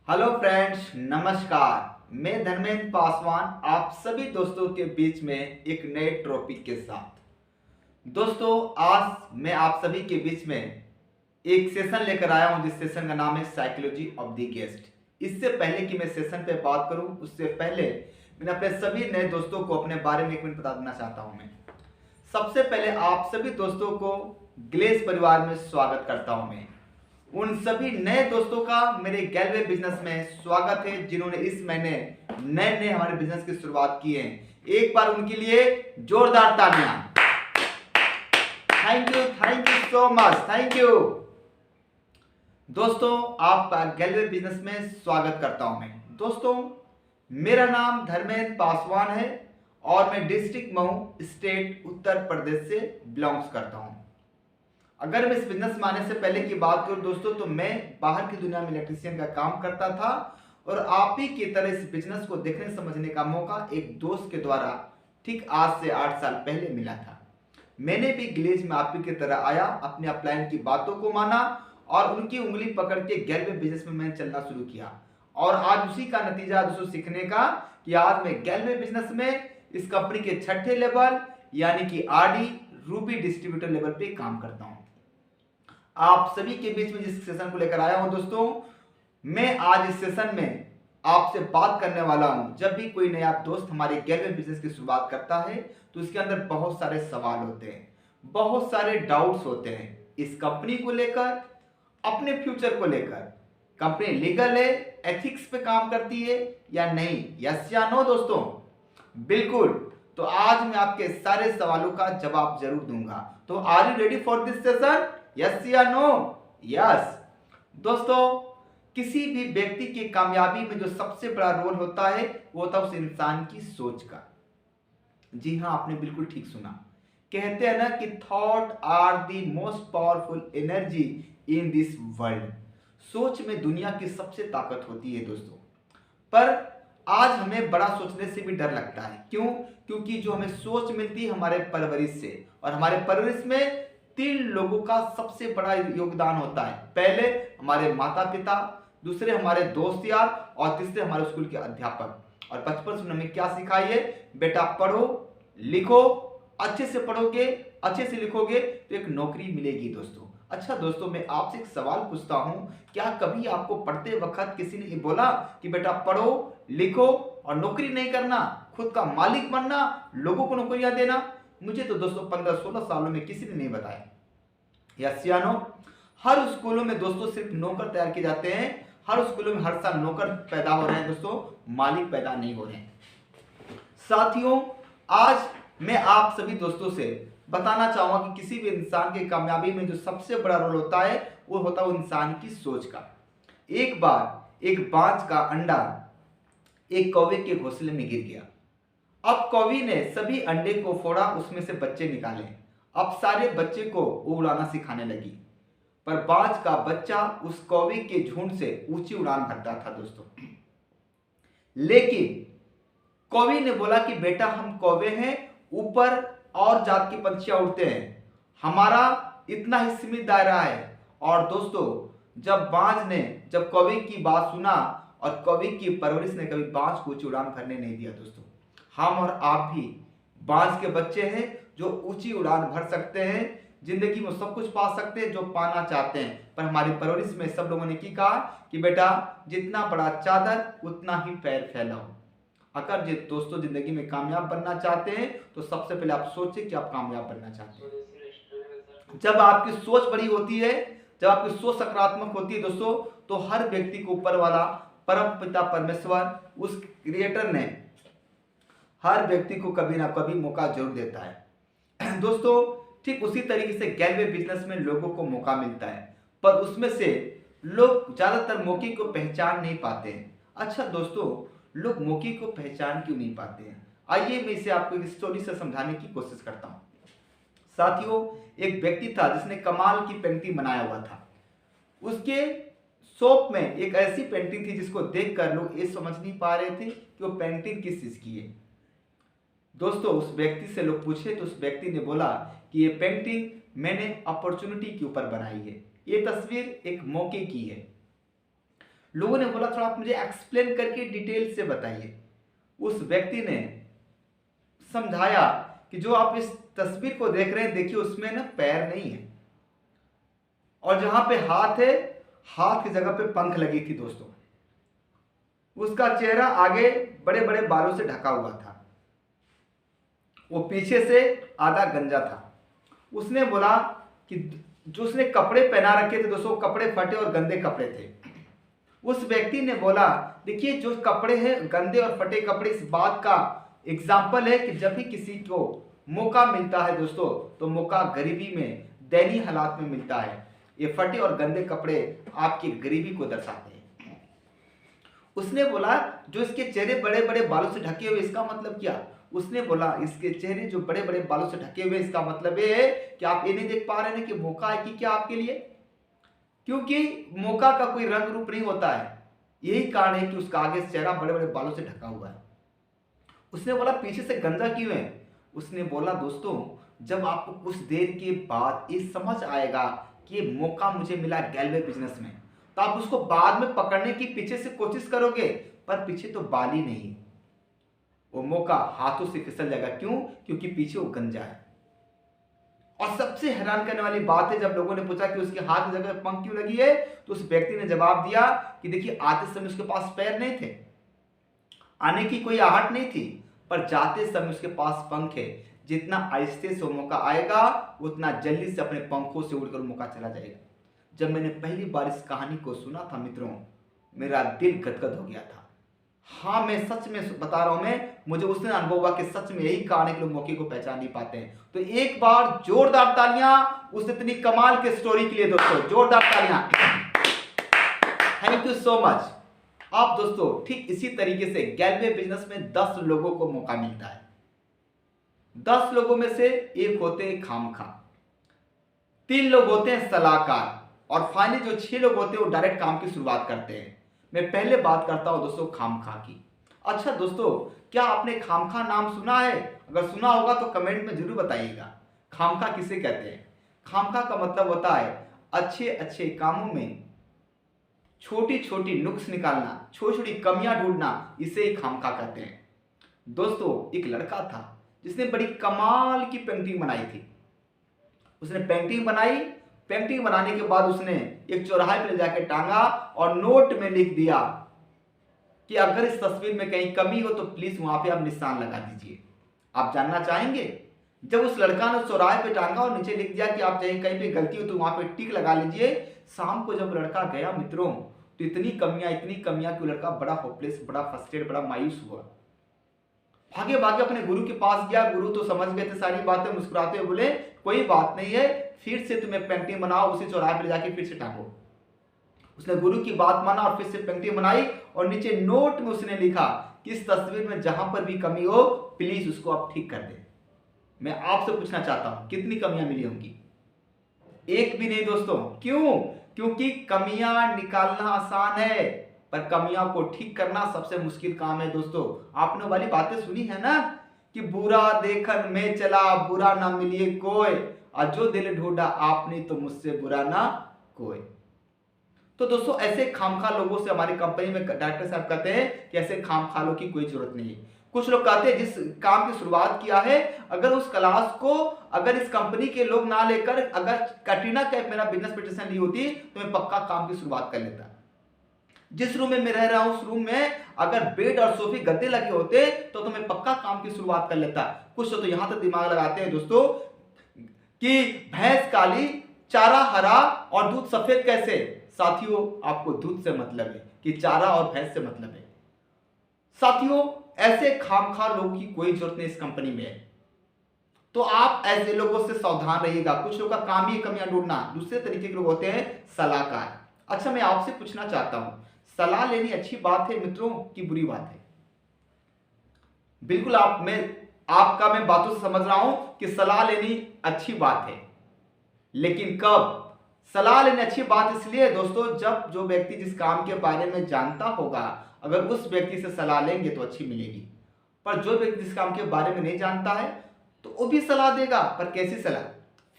Hello friends, नमस्कार। मैं धर्मेंद्र पासवान आप सभी दोस्तों के बीच में एक नए टॉपिक के साथ। दोस्तों, आज मैं आप सभी के बीच में एक सेशन लेकर आया हूं, जिस सेशन का नाम है साइकोलॉजी ऑफ द गेस्ट। इससे पहले कि मैं सेशन पे बात करूं, उससे पहले मैंने अपने सभी नए दोस्तों को अपने बारे में एक मिनट बता देना चाहता हूं। मैं सबसे पहले आप सभी दोस्तों को ग्लेस परिवार में स्वागत करता हूं। मैं उन सभी नए दोस्तों का मेरे गैलवे बिजनेस में स्वागत है, जिन्होंने इस महीने नए नए हमारे बिजनेस की शुरुआत की है। एक बार उनके लिए जोरदार तालियां। Thank you so much, thank you. दोस्तों, आपका गैलवे बिजनेस में स्वागत करता हूं। मैं दोस्तों, मेरा नाम धर्मेंद्र पासवान है और मैं डिस्ट्रिक्ट मऊ, स्टेट उत्तर प्रदेश से बिलोंग्स करता हूं। अगर मैं इस बिजनेस में आने से पहले की बात करूं दोस्तों, तो मैं बाहर की दुनिया में इलेक्ट्रीशियन का काम करता था और आप ही की तरह इस बिजनेस को देखने समझने का मौका एक दोस्त के द्वारा ठीक आज से 8 साल पहले मिला था। मैंने भी ग्लेज में आप ही की तरह आया, अपने अपलाइन की बातों को माना और उनकी उंगली पकड़ के गैलवे बिजनेस में मैंने चलना शुरू किया। और आज उसी का नतीजा दोस्तों सीखने का कि आज मैं गैलवे बिजनेस में इस कंपनी के 6ठे लेवल यानी कि आरडी रूबी डिस्ट्रीब्यूटर लेवल पे काम करता हूं। आप सभी के बीच में जिस सेशन को लेकर आया हूं दोस्तों, मैं आज इस सेशन में आपसे बात करने वाला हूं। जब भी कोई नया दोस्त हमारे गैलवे बिजनेस की शुरुआत करता है तो उसके अंदर बहुत सारे सवाल होते हैं, बहुत सारे डाउट्स होते हैं इस कंपनी को लेकर, अपने फ्यूचर को लेकर। कंपनी लीगल है, एथिक्स पे काम करती है या नहीं, यस या नो दोस्तों? बिल्कुल। तो आज मैं आपके सारे सवालों का जवाब जरूर दूंगा। तो are you ready for this session? Yes या नो? यस। दोस्तों, किसी भी व्यक्ति की कामयाबी में जो सबसे बड़ा रोल होता है वो होता है उस इंसान की सोच का। जी हाँ, आपने बिल्कुल ठीक सुना। कहते हैं ना कि thought are the most powerful energy in this world. सोच में दुनिया की सबसे ताकत होती है दोस्तों। पर आज हमें बड़ा सोचने से भी डर लगता है। क्यों? क्योंकि जो हमें सोच मिलती है हमारे परवरिश से, और हमारे परवरिश में 3 लोगों का सबसे बड़ा योगदान होता है। पहले हमारे माता पिता, दूसरे हमारे दोस्त यार, और तीसरे हमारे स्कूल के अध्यापक। और बचपन से हमें क्या सिखाई है? बेटा पढ़ो लिखो, अच्छे से पढ़ोगे, अच्छे से लिखोगे तो एक नौकरी मिलेगी दोस्तों। अच्छा दोस्तों, मैं आपसे एक सवाल पूछता हूं, क्या कभी आपको पढ़ते वक्त किसी ने बोला कि बेटा पढ़ो लिखो और नौकरी नहीं करना, खुद का मालिक बनना, लोगों को नौकरियां देना? मुझे तो दोस्तों 15-16 सालों में किसी ने नहीं बताया। यस या नो? हर स्कूलों में दोस्तों सिर्फ नौकर तैयार किए जाते हैं। हर स्कूलों में हर साल नौकर पैदा हो रहे हैं दोस्तों, मालिक पैदा नहीं हो रहे हैं। साथियों, आज मैं आप सभी दोस्तों से बताना चाहूंगा कि किसी भी इंसान की कामयाबी में जो सबसे बड़ा रोल होता है वो होता है इंसान की सोच का। एक बार एक बाज का अंडा एक कौवे के घोंसले में गिर गया। अब कौवी ने सभी अंडे को फोड़ा, उसमें से बच्चे निकाले। अब सारे बच्चे को वो उड़ाना सिखाने लगी, पर बाज का बच्चा उस कौवे के झुंड से ऊंची उड़ान भरता था दोस्तों। लेकिन कौवी ने बोला कि बेटा हम कौवे हैं, ऊपर और जात के पंछियां उड़ते हैं, हमारा इतना ही सीमित दायरा है। और दोस्तों, जब कौवे की बात सुना, और कौवे की परवरिश ने कभी बाज को ऊंची उड़ान भरने नहीं दिया दोस्तों। हम और आप भी बाज के बच्चे हैं जो ऊंची उड़ान भर सकते हैं, जिंदगी में सब कुछ पा सकते हैं जो पाना चाहते हैं। पर हमारी परवरिश में सब लोगों ने की कहा कि बेटा जितना बड़ा चादर उतना ही पैर फैलाओ। अगर दोस्तों जिंदगी में कामयाब बनना चाहते हैं तो सबसे पहले आप सोचें कि आप कामयाब बनना चाहते हैं। जब आपकी सोच बड़ी होती है, जब आपकी सोच सकारात्मक होती है दोस्तों, तो हर व्यक्ति को ऊपर वाला परम पिता परमेश्वर, उस क्रिएटर ने हर व्यक्ति को कभी ना कभी मौका जरूर देता है। दोस्तों, ठीक उसी तरीके से गैलवे बिजनेस में लोगों को मौका मिलता है, पर उसमें से लोग ज्यादातर मौके को पहचान नहीं पाते हैं। अच्छा दोस्तों, लोग मौके को पहचान क्यों नहीं पाते हैं? आइए मैं इसे आपको एक स्टोरी से समझाने की कोशिश करता हूं। साथियों, एक व्यक्ति था जिसने कमाल की पेंटिंग बनाया हुआ था। उसके शॉप में एक ऐसी पेंटिंग थी जिसको देखकर लोग ये समझ नहीं पा रहे थे कि वो पेंटिंग किस चीज की है। दोस्तों, उस व्यक्ति से लोग पूछे तो उस व्यक्ति ने बोला कि ये पेंटिंग मैंने अपॉर्चुनिटी के ऊपर बनाई है, ये तस्वीर एक मौके की है। लोगों ने बोला थोड़ा आप मुझे एक्सप्लेन करके डिटेल से बताइए। उस व्यक्ति ने समझाया कि जो आप इस तस्वीर को देख रहे हैं, देखिए उसमें ना पैर नहीं है, और जहां पे हाथ है, हाथ की जगह पे पंख लगी थी दोस्तों। उसका चेहरा आगे बड़े बड़े बालों से ढका हुआ था, वो पीछे से आधा गंजा था। उसने बोला कि जो उसने कपड़े पहना रखे थे दोस्तों, कपड़े फटे और गंदे कपड़े थे। उस व्यक्ति ने बोला देखिए जो कपड़े हैं गंदे और फटे कपड़े, इस बात का एग्जाम्पल है कि जब भी किसी को मौका मिलता है दोस्तों, तो मौका गरीबी में, दयनीय हालात में मिलता है। ये फटे और गंदे कपड़े आपकी गरीबी को दर्शाते हैं। उसने बोला जो इसके चेहरे बड़े बड़े बालों से ढके हुए, इसका मतलब क्या? उसने बोला इसके चेहरे जो बड़े बड़े बालों से ढके हुए, इसका मतलब ये है कि आप ये नहीं देख पा रहे हैं कि मौका है कि क्या आपके लिए, क्योंकि मौका का कोई रंग रूप नहीं होता है। यही कारण है कि उसका आगे चेहरा बड़े बड़े बालों से ढका हुआ है। उसने बोला पीछे से गंजा क्यों है? उसने बोला दोस्तों जब आपको कुछ देर के बाद ये समझ आएगा कि ये मौका मुझे मिला गैलवे बिजनेस में, तो आप उसको बाद में पकड़ने की पीछे से कोशिश करोगे, पर पीछे तो बाल ही नहीं, वो मौका हाथों से फिसल जाएगा। क्यों? क्योंकि पीछे वो गंजा है। और सबसे हैरान करने वाली बात है, जब लोगों ने पूछा कि उसके हाथ की जगह पंख क्यों लगी है, तो उस व्यक्ति ने जवाब दिया कि देखिए आते समय उसके पास पैर नहीं थे, आने की कोई आहट नहीं थी, पर जाते समय उसके पास पंख है। जितना आहिस्ते से मौका आएगा उतना जल्दी से अपने पंखों से उड़कर मौका चला जाएगा। जब मैंने पहली बार इस कहानी को सुना था मित्रों, मेरा दिल गदगद हो गया था। हाँ मैं सच में बता रहा हूं, मुझे उस दिन अनुभव हुआ कि सच में यही कारण है कि लोग मौके को पहचान नहीं पाते हैं। तो एक बार जोरदार तालियां उस इतनी कमाल के स्टोरी के लिए दोस्तों, जोरदार तालियां। Thank you so much. आप दोस्तों ठीक इसी तरीके से गैलवे बिजनेस में 10 लोगों को मौका मिलता है। 10 लोगों में से एक होते हैं खामखा, 3 लोग होते हैं सलाहकार, और फाइनली जो 6 लोग होते हैं वो डायरेक्ट काम की शुरुआत करते हैं। मैं पहले बात करता हूं दोस्तों खामखा की। अच्छा दोस्तों, क्या आपने खामखा नाम सुना है? अगर सुना होगा तो कमेंट में जरूर बताइएगा। खामखा किसे कहते हैं? खामखा का मतलब होता है अच्छे अच्छे कामों में छोटी छोटी नुक्स निकालना, छोटी छोटी कमियां ढूंढना, इसे ही खामखा कहते हैं। दोस्तों एक लड़का था जिसने बड़ी कमाल की पेंटिंग बनाई थी। उसने पेंटिंग बनाई, पेंटिंग बनाने के बाद उसने एक चौराहे पर ले जाकर टांगा और नोट में लिख दिया कि अगर इस तस्वीर में कहीं कमी हो तो प्लीज वहां पे आप निशान लगा दीजिए। आप जानना चाहेंगे? जब उस लड़का ने चौराहे पे टांगा और नीचे लिख दिया कि आप चाहे कहीं पे गलती हो तो वहां पे टिक लगा लीजिए, शाम को जब लड़का गया मित्रों, तो इतनी कमियां कि लड़का बड़ा होपलेस, बड़ा फ्रस्ट्रेटेड, बड़ा मायूस हुआ। भागे भागे अपने गुरु के पास गया। गुरु तो समझ गए थे सारी बातें, मुस्कुराते हुए बोले कोई बात नहीं है, फिर से तुम्हें पेंटिंग बनाओ, उसी चौराहे पर जाके फिर से टांगो। उसने गुरु की बात माना और फिर से पेंटिंग बनाई, और नीचे नोट में उसने लिखा कि इस तस्वीर में जहां पर भी कमी हो प्लीज उसको आप ठीक कर दे। मैं आपसे पूछना चाहता हूं कितनी कमियां मिली होंगी? एक भी नहीं दोस्तों। क्यों? क्योंकि कमियां निकालना आसान है, पर कमियों को ठीक करना सबसे मुश्किल काम है दोस्तों। आपने वाली बातें सुनी है ना कि बुरा देखन में चला, बुरा ना मिलिए कोई, और जो दिल ढूंढा आपने तो मुझसे बुरा ना कोई। तो दोस्तों ऐसे खामखा लोगों से हमारी कंपनी में डायरेक्टर साहब कहते हैं कि ऐसे खामखालों की कोई जरूरत नहीं है। कुछ लोग कहते हैं जिस काम की शुरुआत किया है, अगर उस क्लास को अगर इस कंपनी के लोग ना लेकर अगर कैटरीना कैफ मेरा बिजनेस प्रेजेंटेशन ली होती तो मैं पक्का काम की शुरुआत कर लेता। जिस रूम में मैं रह रहा हूं उस रूम में अगर बेड और सोफे गद्दे लगे होते तो मैं पक्का काम की शुरुआत कर लेता। कुछ तो यहां तक दिमाग लगाते हैं दोस्तों कि भैंस काली, चारा हरा और दूध सफेद कैसे? साथियों आपको दूध से मतलब है कि चारा और भैंस से मतलब है। साथियों ऐसे खामखा लोगों की कोई जरूरत नहीं इस कंपनी में है। तो आप ऐसे लोगों से सावधान रहिएगा। कुछ लोगों का काम ही कमियां ढूंढना। दूसरे तरीके के लोग होते हैं सलाहकार। अच्छा मैं आपसे पूछना चाहता हूं, सलाह लेनी अच्छी बात है मित्रों कि बुरी बात है? बिल्कुल आपका मैं बातों से समझ रहा हूं कि सलाह लेनी अच्छी बात है, लेकिन कब? सलाह लेनी अच्छी बात इसलिए दोस्तों जब जो व्यक्ति जिस काम के बारे में जानता होगा अगर उस व्यक्ति से सलाह लेंगे तो अच्छी मिलेगी। पर जो व्यक्ति जिस काम के बारे में नहीं जानता है तो वो भी सलाह देगा, पर कैसी सलाह?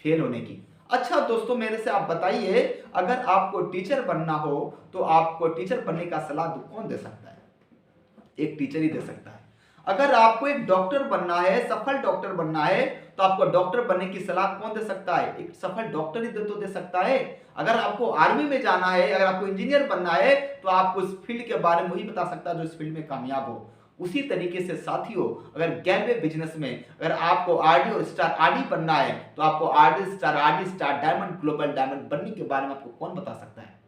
फेल होने की। अच्छा दोस्तों, मेरे से आप बताइए, अगर आपको टीचर बनना हो तो आपको टीचर बनने का सलाह कौन दे सकता है? एक टीचर ही दे सकता है। अगर आपको एक डॉक्टर बनना है, सफल डॉक्टर बनना है, तो आपको डॉक्टर बनने की सलाह कौन दे सकता है? एक सफल डॉक्टर ही तो दे सकता है। अगर आपको आर्मी में जाना है, अगर आपको इंजीनियर बनना है, तो आपको इस फील्ड के बारे में वही बता सकता है जो इस फील्ड में कामयाब हो। उसी तरीके से साथियों, अगर गैलवे बिजनेस में अगर आपको आरडी और स्टार आरडी बनना है, तो आपको RD star diamond, global diamond बनने के बारे में आपको कौन बता सकता है?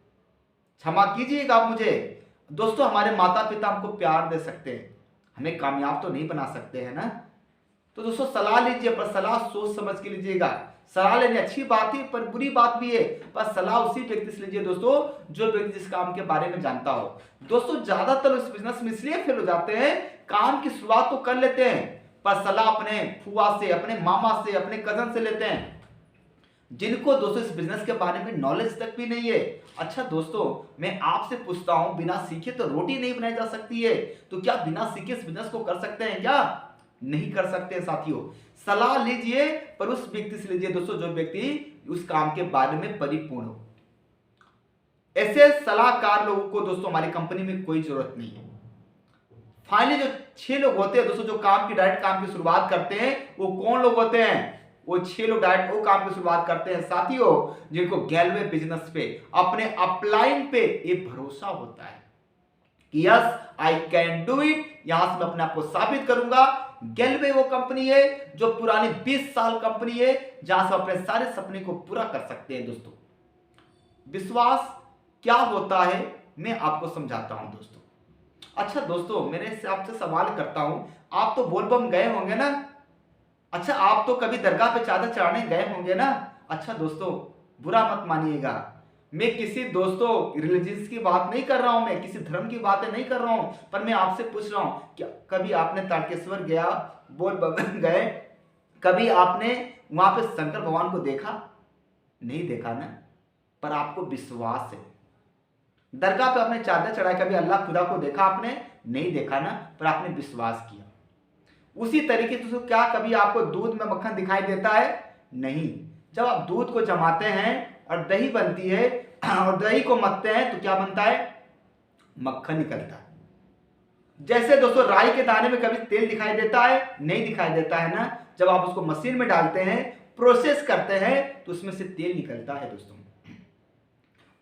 क्षमा कीजिएगा आप मुझे। दोस्तों, हमारे माता पिता हमको प्यार दे सकते हैं, हमें कामयाब तो नहीं बना सकते हैं ना। तो दोस्तों, सलाह लीजिए, पर सलाह सोच समझ के लीजिएगा। सलाह लेने अच्छी बात है, पर बुरी बात भी है, पर सलाह उसी व्यक्ति से लीजिए दोस्तों जो व्यक्ति जिस काम के बारे में जानता हो। दोस्तों, ज्यादातर इस बिजनेस में इसलिए फेल हो जाते हैं, काम की शुरुआत तो कर लेते हैं, पर सलाह अपने फुआ से, अपने मामा से, अपने कजन से लेते हैं, जिनको दोस्तों इस बिजनेस के बारे में नॉलेज तक भी नहीं है। अच्छा दोस्तों, मैं आपसे पूछता हूं, बिना सीखे तो रोटी नहीं बनाई जा सकती है, तो क्या बिना सीखे इस बिजनेस को कर सकते हैं क्या? नहीं कर सकते साथियों। सलाह लीजिए, पर उस व्यक्ति से लीजिए दोस्तों जो व्यक्ति उस काम के बारे में परिपूर्ण हो। ऐसे सलाहकार लोगों को दोस्तों हमारी कंपनी में कोई जरूरत नहीं है। फाइनली जो 6 लोग होते हैं दोस्तों जो काम की डायरेक्ट काम की शुरुआत करते हैं, वो कौन लोग होते हैं? वो 6 लोग डायरेक्ट वो काम की शुरुआत करते हैं साथियों, जिनको गैलवे बिजनेस पे, अपने अपलाइन पे ये भरोसा होता है कि yes I can do it. यहां से मैं अपने आप को साबित करूंगा। गैलवे वो कंपनी है जो पुरानी 20 साल कंपनी है, जहां से अपने सारे सपने को पूरा कर सकते हैं। दोस्तों, विश्वास क्या होता है मैं आपको समझाता हूं दोस्तों। अच्छा दोस्तों, मेरे से आपसे सवाल करता हूं, आप तो बोलबम गए होंगे ना? अच्छा, आप तो कभी दरगाह पे चादर चढ़ाने गए होंगे ना? अच्छा दोस्तों, बुरा मत मानिएगा, मैं किसी दोस्तों रिलीजियस की बात नहीं कर रहा हूं, मैं किसी धर्म की बातें नहीं कर रहा हूं, पर मैं आपसे पूछ रहा हूं, क्या कभी आपने तारकेश्वर गया, बोलबम गए, कभी आपने वहां पे शंकर भगवान को देखा? नहीं देखा ना, पर आपको विश्वास है। दरगाह पे आपने चादर चढ़ाई, कभी अल्लाह खुदा को देखा आपने? नहीं देखा ना, पर आपने विश्वास किया। उसी तरीके से क्या कभी आपको दूध में मक्खन दिखाई देता है? नहीं। जब आप दूध को जमाते हैं और दही बनती है और दही को मथते हैं, तो क्या बनता है? मक्खन निकलता है। जैसे दोस्तों, राई के दाने में कभी तेल दिखाई देता है? नहीं दिखाई देता है ना। जब आप उसको मशीन में डालते हैं, प्रोसेस करते हैं, तो उसमें से तेल निकलता है दोस्तों।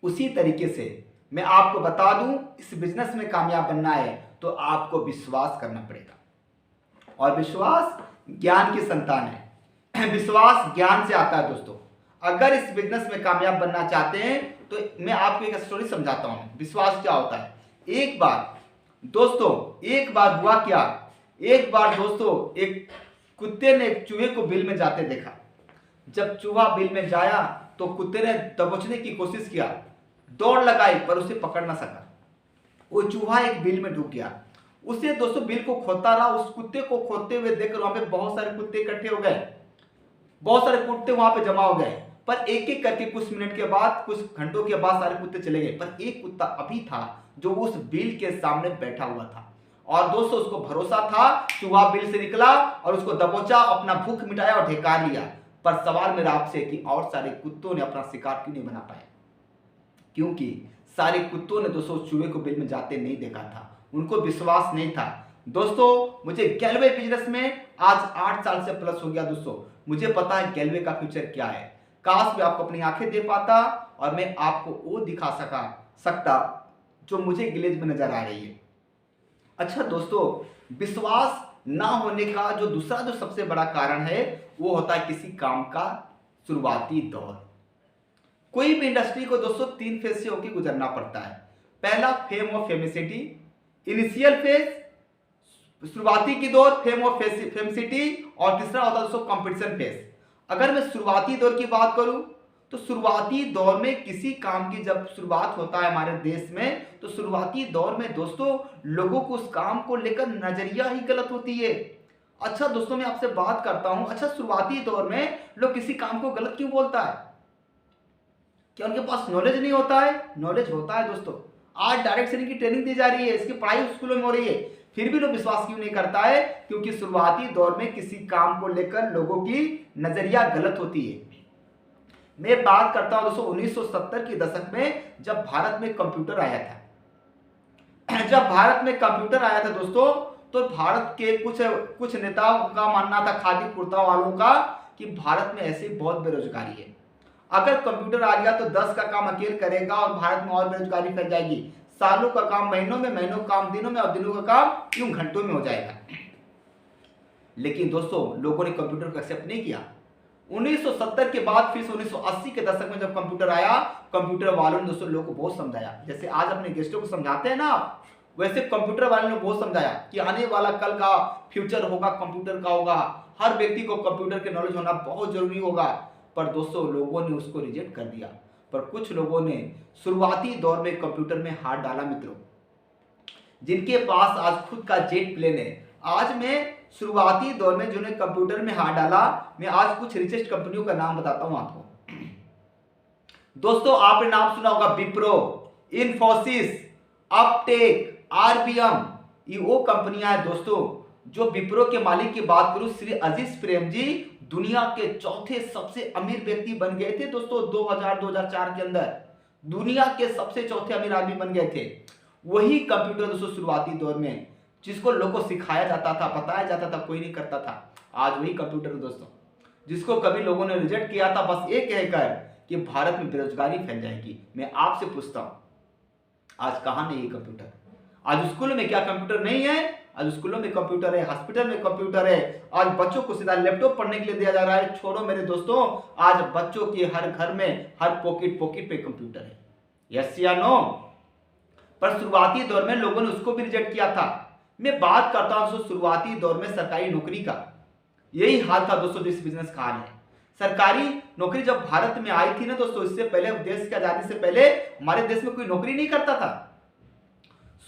उसी तरीके से मैं आपको बता दूं, इस बिजनेस में कामयाब बनना है तो आपको विश्वास करना पड़ेगा, और विश्वास ज्ञान की संतान है। विश्वास ज्ञान से आता है दोस्तों। अगर इस बिजनेस में कामयाब बनना चाहते हैं, तो मैं आपको एक स्टोरी समझाता हूं विश्वास क्या होता है। एक बार हुआ क्या, एक बार दोस्तों एक कुत्ते ने एक चूहे को बिल में जाते देखा। जब चूहा बिल में जाया तो कुत्ते ने दबोचने की कोशिश किया, दौड़ लगाई, पर उसे पकड़ ना सका। वो चूहा एक बिल में डूब गया। उसे दोस्तों बिल को खोदता रहा। उस कुत्ते को खोदते हुए देखकर वहां पे बहुत सारे कुत्ते इकट्ठे हो गए, बहुत सारे कुत्ते वहां पे जमा हो गए। पर एक एक करके कुछ मिनट के बाद, कुछ घंटों के बाद सारे कुत्ते चले गए, पर एक कुत्ता अभी था जो उस बिल के सामने बैठा हुआ था। और दोस्तों, उसको भरोसा था, चूहा बिल से निकला और उसको दबोचा, अपना भूख मिटाया और ढेकार लिया। पर सवाल मेरा आपसे कि और सारे कुत्तों ने अपना शिकार क्यों नहीं बना पाया? क्योंकि सारे कुत्तों ने दोस्तों चूहे को बिल में जाते नहीं देखा था, उनको विश्वास नहीं था। दोस्तों, मुझे गैलवे बिजनेस में आज 8 साल से प्लस हो गया दोस्तों। मुझे पता है गैलवे का फ्यूचर क्या है। काश मैं आपको अपनी आंखें दे पाता और मैं आपको वो दिखा सकता जो मुझे गिलेज में नजर आ रही है। अच्छा दोस्तों, विश्वास ना होने का जो दूसरा जो सबसे बड़ा कारण है, वो होता है किसी काम का शुरुआती दौर। कोई भी इंडस्ट्री को दोस्तों 3 फेज से होकर गुजरना पड़ता है। पहला फेम ऑफ फेमिसिटी, इनिशियल फेज, शुरुआती की दौर, फेम ऑफ फेमिसिटी, और तीसरा होता है दोस्तों कंपटीशन फेज। अगर मैं शुरुआती दौर की बात करूं, तो शुरुआती दौर में किसी काम की जब शुरुआत होता है हमारे देश में, तो शुरुआती दौर में दोस्तों लोगों को उस काम को लेकर नजरिया ही गलत होती है। अच्छा दोस्तों, मैं आपसे बात करता हूं, अच्छा शुरुआती दौर में लोग किसी काम को गलत क्यों बोलता है? क्या उनके पास नॉलेज नहीं होता है? नॉलेज होता है दोस्तों। आज डायरेक्ट सेलिंग की ट्रेनिंग दी जा रही है, इसकी पढ़ाई स्कूलों में हो रही है, फिर भी लोग विश्वास क्यों नहीं करता है? क्योंकि शुरुआती दौर में किसी काम को लेकर लोगों की नजरिया गलत होती है। मैं बात करता हूं दोस्तों 1970 के दशक में, जब भारत में कंप्यूटर आया था। जब भारत में कंप्यूटर आया था दोस्तों, तो भारत के कुछ कुछ नेताओं का मानना था, खादी कुर्ता वालों का, कि भारत में ऐसी बहुत बेरोजगारी है, अगर कंप्यूटर आ गया तो 10 का काम अकेले करेगा और भारत में और बेरोजगारी फैल जाएगी। सालों का काम महीनों में, महीनों का काम दिनों में, और दिनों का काम यूं घंटों में हो जाएगा। लेकिन दोस्तों लोगों ने कंप्यूटर को एक्सेप्ट नहीं किया। 1970 के बाद फिर 1980 के दशक में जब कंप्यूटर आया, कंप्यूटर वालों ने दोस्तों लोगों को बहुत समझाया। जैसे आज अपने गेस्टों को समझाते हैं ना, वैसे कंप्यूटर वालों ने बहुत समझाया कि आने वाला कल का फ्यूचर होगा, कंप्यूटर का होगा, हर व्यक्ति को कंप्यूटर के नॉलेज होना बहुत जरूरी होगा। पर दोस्तों लोगों ने उसको रिजेक्ट कर दिया। पर कुछ लोगों ने शुरुआती दौर में कंप्यूटर में हाथ डाला मित्रों, जिनके पास आज खुद का जेट प्लेन है। आज मैं शुरुआती दौर में जिन्होंने कंप्यूटर में हाथ डाला, मैं आज कुछ रिचेस्ट कंपनियों का नाम बताता हूं आपको। दोस्तों आपने नाम सुना होगा विप्रो, इन्फोसिस, अपटेक, आरबीएम, ये वो कंपनियां हैं दोस्तों। जो विप्रो के मालिक की बात करूं, श्री अजीज प्रेम जी, दुनिया के चौथे सबसे अमीर व्यक्ति बन गए थे दोस्तों 2000-2004 के अंदर। दुनिया के सबसे चौथे अमीर आदमी बन गए थे। वही कंप्यूटर दोस्तों शुरुआती दौर में, जिसको लोगों को सिखाया जाता था, बताया जाता था, कोई नहीं करता था, आज वही कंप्यूटर दोस्तों, जिसको कभी लोगों ने रिजेक्ट किया था बस ये कहकर कि भारत में बेरोजगारी फैल जाएगी। मैं आपसे पूछता हूं, आज कहां नहीं है कंप्यूटर? आज स्कूल में क्या कंप्यूटर नहीं है? आज स्कूलों में कंप्यूटर है, हॉस्पिटल में कंप्यूटर है। आज बच्चों को सीधा लैपटॉप पढ़ने के लिए दिया जा रहा है। छोड़ो मेरे दोस्तों, आज बच्चों के हर घर में, हर पॉकेट पे कंप्यूटर है। यस या नो? पर शुरुआती दौर में लोगों ने उसको भी रिजेक्ट किया था। मैं बात करता हूं दोस्तों शुरुआती दौर में सरकारी नौकरी का। यही हाल था दोस्तों जिस बिजनेस का हाल है। सरकारी नौकरी जब भारत में आई थी ना दोस्तों, इससे पहले, देश की आजादी से पहले हमारे देश में कोई नौकरी नहीं करता था।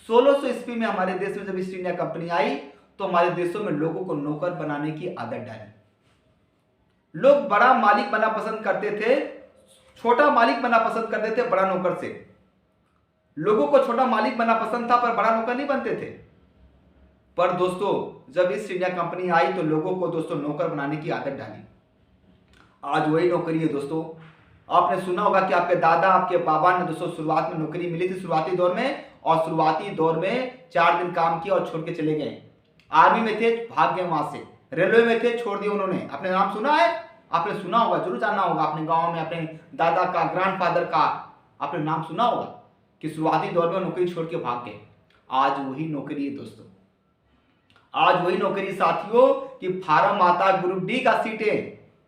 1600 ईस्वी में हमारे देश में जब ईस्ट इंडिया कंपनी आई, तो हमारे देशों में लोगों को नौकर बनाने की आदत डाली। लोग बड़ा मालिक बनना पसंद करते थे, छोटा मालिक बनना पसंद करते थे बड़ा नौकर से। लोगों को छोटा मालिक बनना पसंद था, पर बड़ा नौकर नहीं बनते थे। पर दोस्तों जब ईस्ट इंडिया कंपनी आई, तो लोगों को दोस्तों नौकर बनाने की आदत डाली। आज वही नौकरी है दोस्तों। आपने सुना होगा कि आपके दादा, आपके बाबा ने दोस्तों शुरुआत में नौकरी मिली थी शुरुआती दौर में, और शुरुआती दौर में 4 दिन काम किया और छोड़ के चले गए। आर्मी में थे, भाग गए वहां से। रेलवे में थे, छोड़ दिया उन्होंने। आपने नाम सुना है? आपने सुना होगा, जरूर जानना होगा। अपने गांव में अपने दादा का, ग्रैंडफादर का आपने नाम सुना होगा कि शुरुआती दौर में नौकरी छोड़ के भाग गए। आज वही नौकरी है दोस्तों। आज वही नौकरी साथियों कि फार्म आता है ग्रुप डी का सीट है,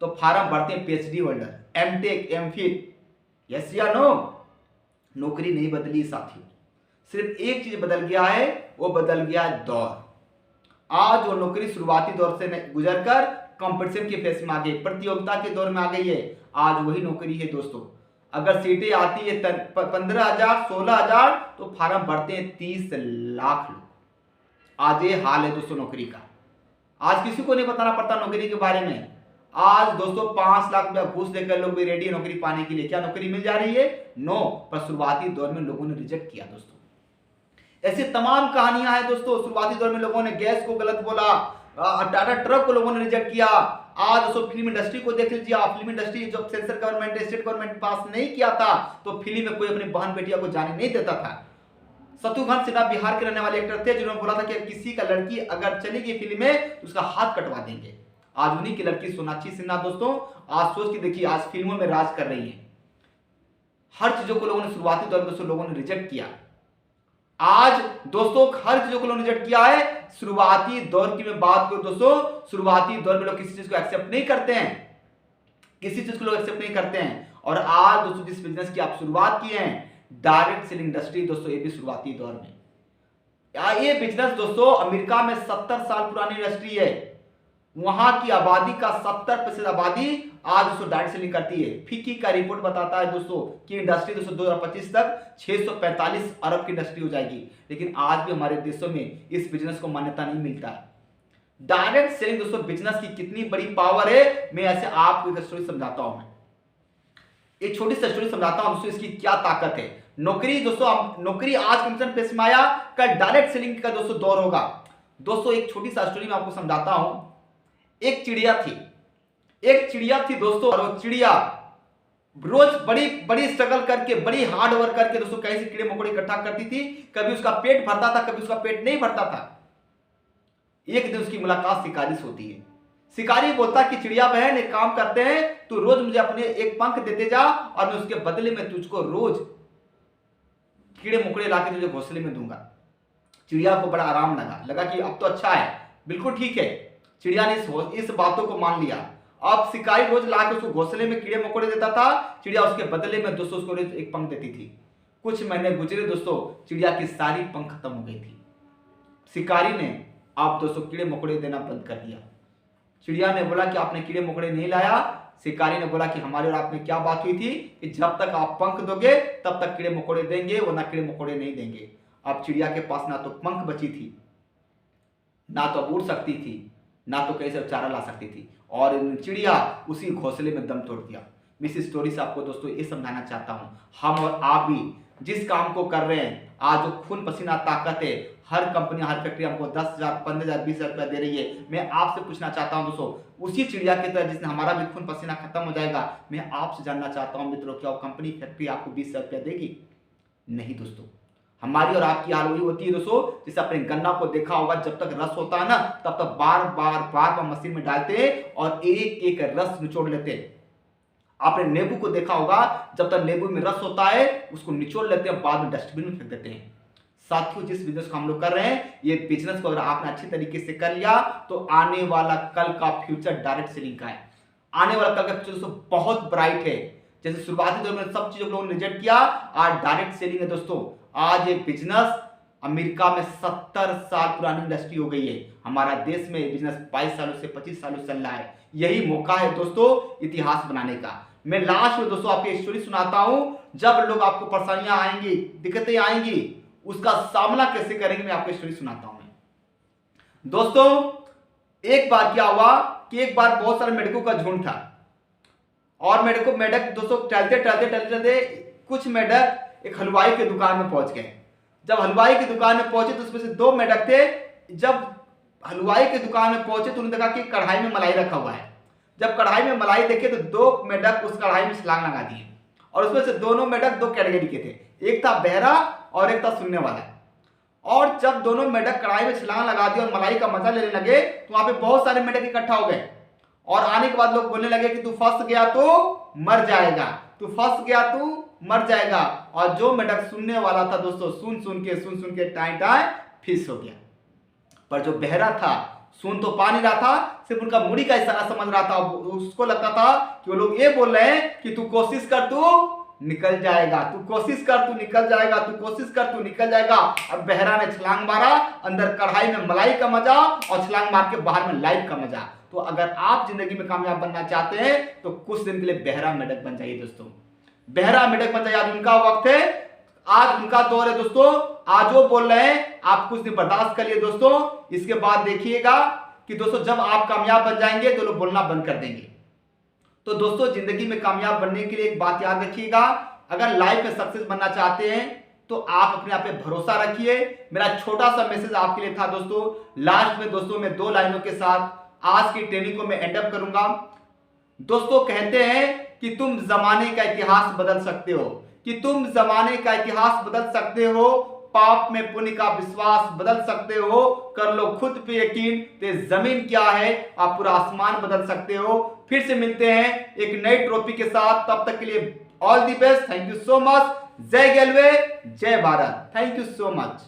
तो फार्म भरते हैं PhD holder, MTech, MPhil. Yes या नो? नौकरी नहीं बदली साथियों, सिर्फ एक चीज बदल गया है, वो बदल गया है दौर। आज वो नौकरी शुरुआती दौर से गुजरकर कंपटीशन के फेस में आ गई, प्रतियोगिता के दौर में आ गई है। आज वही नौकरी है दोस्तों। अगर सीटें आती है 15,000, 16,000, तो फार्म भरते हैं 30 लाख लोग। आज ये हाल है दोस्तों नौकरी का। आज किसी को नहीं बताना पड़ता नौकरी के बारे में। आज दोस्तों 5 लाख रुपया घूस देकर लोग भी रेडी है नौकरी पाने के लिए। क्या नौकरी मिल जा रही है? नो। पर शुरुआती दौर में लोगों ने रिजेक्ट किया दोस्तों। ऐसी तमाम कहानियां हैं दोस्तों। शुरुआती दौर में लोगों ने गैस को गलत बोला, टाटा ट्रक को लोगों ने रिजेक्ट किया। आज दोस्तों फिल्म इंडस्ट्री को देख लीजिए आप। फिल्म इंडस्ट्री जब सेंट्रल गवर्नमेंट, स्टेट गवर्नमेंट पास नहीं किया था, तो फिल्म में कोई अपनी बहन बेटिया को जाने नहीं देता था। शत्रुघ्न सिन्हा बिहार के रहने वाले एक्टर थे, जिन्होंने बोला था कि किसी का लड़की अगर चली गई फिल्म में तो उसका हाथ कटवा देंगे। आज उन्हीं की लड़की सोनाक्षी सिन्हा दोस्तों, आज सोच के देखिए, आज फिल्मों में राज कर रही है। हर चीजों को लोगों ने शुरुआती दौर में दोस्तों लोगों ने रिजेक्ट किया। आज दोस्तों हर चीजों को लोगों ने रिजेक्ट किया है। शुरुआती दौर की मैं बात करूं दोस्तों, शुरुआती दौर में लोग किसी चीज को एक्सेप्ट नहीं करते हैं, किसी चीज को लोग एक्सेप्ट नहीं करते हैं। और आज दोस्तों जिस बिजनेस की आप शुरुआत किए हैं, डायरेक्ट सेलिंग इंडस्ट्री दोस्तों, ये भी शुरुआती दौर में। ये बिजनेस दोस्तों अमेरिका में 70 साल पुरानी इंडस्ट्री है। वहां की आबादी का 70% आबादी आज दोस्तों डायरेक्ट सेलिंग करती है। फिक्की का रिपोर्ट बताता है दोस्तों कि इंडस्ट्री दोस्तों 2025 तक 645 अरब की इंडस्ट्री हो जाएगी। लेकिन आज भी हमारे देशों में इस बिजनेस को मान्यता नहीं मिलता है। डायरेक्ट सेलिंग दोस्तों बिजनेस की कितनी बड़ी पावर है, मैं ऐसे आपको एक स्टोरी समझाता हूं। मैं एक छोटी सी स्टोरी समझाता हूं दोस्तों, इसकी क्या ताकत है। नौकरी दोस्तों, नौकरी आज कमीशन पेश में आया, कल डायरेक्ट सेलिंग का दोस्तों दौर होगा। दोस्तों एक छोटी सी स्टोरी मैं आपको समझाता हूं। एक चिड़िया थी दोस्तों, और वो चिड़िया रोज बड़ी बड़ी स्ट्रगल करके, बड़ी हार्ड वर्क करके दोस्तों कहीं से कीड़े मकोड़े इकट्ठा करती थी। कभी उसका पेट भरता था, कभी उसका पेट नहीं भरता था। एक दिन उसकी मुलाकात शिकारी से होती है। शिकारी बोलता कि चिड़िया बहन एक काम करते हैं, तू रोज मुझे अपने एक पंख देते जा और मैं उसके बदले में तुझको रोज कीड़े मकोड़े लाके तुझे घोंसले में दूंगा। चिड़िया को बड़ा आराम लगा कि अब तो अच्छा है, बिल्कुल ठीक है। चिड़िया ने इस बातों को मान लिया। अब शिकारी रोज लाके उसको घोंसले में कीड़े मकोड़े देता था। चिड़िया उसके बदले में दोस्तों उसको रोज एक पंख देती थी। कुछ महीने गुजरे दोस्तों, चिड़िया की सारी पंख खत्म हो गई थी। शिकारी ने अब दोस्तों कीड़े मकोड़े देना बंद कर दिया। चिड़िया ने बोला कि आपने कीड़े मकोड़े नहीं लाया। शिकारी ने बोला कि हमारे और आप में क्या बात हुई थी कि जब तक आप पंख दोगे तब तक कीड़े मकोड़े देंगे, वरना कीड़े मकोड़े नहीं देंगे। अब चिड़िया के पास ना तो पंख बची थी, ना तो उड़ सकती थी, ना तो कहीं से चारा ला सकती थी, और चिड़िया उसी घोंसले में दम तोड़ दिया। मैं इस स्टोरी से आपको दोस्तों ये समझाना चाहता हूं, हम और आप भी जिस काम को कर रहे हैं, आज जो खून पसीना ताकत है, हर कंपनी हर फैक्ट्री हमको 10,000 15,000 20,000 रुपया दे रही है। मैं आपसे पूछना चाहता हूं दोस्तों, उसी चिड़िया की तरह जिसने हमारा भी खून पसीना खत्म हो जाएगा, मैं आपसे जानना चाहता हूं मित्रों, क्या वो कंपनी फैक्ट्री आपको 20,000 रुपया देगी? नहीं दोस्तों। हमारी और आपकी हाल वही होती है दोस्तों, जैसे अपने गन्ना को देखा होगा, जब तक रस होता है ना तब तक बार बार मशीन में डालते हैं और एक एक रस निचोड़ लेते हैं। आपने नींबू को देखा होगा, जब तक नींबू में रस होता है उसको निचोड़ लेते हैं, बाद में डस्टबिन में फेंक देते हैं। साथियों, जिस बिजनेस को हम लोग कर रहे हैं, ये बिजनेस को अगर आपने अच्छी तरीके से कर लिया तो आने वाला कल का फ्यूचर डायरेक्ट सेलिंग का है। आने वाला कल का फ्यूचर दोस्तों बहुत ब्राइट है। जैसे शुरुआती दौर में सब चीजों को लोगों ने रिजेक्ट किया, आज डायरेक्ट सेलिंग है दोस्तों। आज ये बिजनेस अमेरिका में 70 साल पुरानी इंडस्ट्री हो गई है। हमारा देश में बिजनेस 22 सालों से 25 सालों से चल रहा है। यही मौका है दोस्तों इतिहास बनाने का। मैं लास्ट में दोस्तों आपको स्टोरी सुनाता हूं, जब लोग आपको परेशानियां आएंगी, दिक्कतें आएंगी, उसका सामना कैसे करेंगे, मैं आपको स्टोरी सुनाता हूं। दोस्तों, एक बार क्या हुआ कि एक बार बहुत सारे मेढकों का झुंड था और मेढक दोस्तों चलते कुछ मेढक एक हलवाई की दुकान में पहुंच गए। जब हलवाई की दुकान में पहुंचे तो उसमें से 2 मेढक थे। जब हलवाई की दुकान में पहुंचे तो उन्होंने देखा कि कढ़ाई में मलाई रखा हुआ है। जब कढ़ाई में मलाई देखे तो 2 मेढक उस कढ़ाई में छलांग लगा दिए, और उसमें से दोनों मेढक 2 कैटेगरी के थे, एक था बहरा और एक था सुनने वाला। और जब दोनों मेढक कढ़ाई में छलांग लगा दी और मलाई का मजा लेने लगे तो वहां पे बहुत सारे मेढक इकट्ठा हो गए, और आने के बाद लोग बोलने लगे कि तू फंस गया तो मर जाएगा, तू फंस गया तू मर जाएगा। और जो मेढक सुनने वाला था दोस्तों, सुन के टाई टाई फिस हो गया। पर जो बहरा था सुन तो पा नहीं रहा था, सिर्फ उनका मुड़ी का इशारा समझ रहा था। उसको लगता था कि वो लोग ये बोल रहे हैं कि तू कोशिश कर, तू निकल जाएगा, तू कोशिश कर, तू निकल जाएगा, तू कोशिश कर, तू निकल जाएगा। और बहरा ने छलांग मारा, अंदर कढ़ाई में मलाई का मजा और छलांग मार के बाहर में लाइफ का मजा। तो अगर आप जिंदगी में कामयाब बनना चाहते हैं तो कुछ दिन के लिए बहरा मेढक बन जाइए दोस्तों, बहरा मेढक बन जाइए। आज उनका वक्त है, आज उनका दौर है दोस्तों। आज वो बोल रहे हैं, आप कुछ दिन बर्दाश्त करिए दोस्तों। इसके बाद देखिएगा कि दोस्तों जब आप कामयाब बन जाएंगे तो लोग बोलना बंद कर देंगे। तो दोस्तों, जिंदगी में कामयाब बनने के लिए एक बात याद रखिएगा, अगर लाइफ में सक्सेस बनना चाहते हैं तो आप अपने आप पे भरोसा रखिए। मेरा छोटा सा मैसेज आपके लिए था दोस्तों। लास्ट में दोस्तों मैं 2 लाइनों के साथ आज की ट्रेनिंग को मैं एंड अप करूंगा। दोस्तों, कहते हैं कि तुम जमाने का इतिहास बदल सकते हो, कि तुम जमाने का इतिहास बदल सकते हो, पाप में पुण्य का विश्वास बदल सकते हो, कर लो खुद पे यकीन, तो जमीन क्या है, आप पूरा आसमान बदल सकते हो। फिर से मिलते हैं एक नई ट्रॉफी के साथ, तब तक के लिए all the best. Thank you so much. जय गेलवे, जय Bharat. Thank you so much.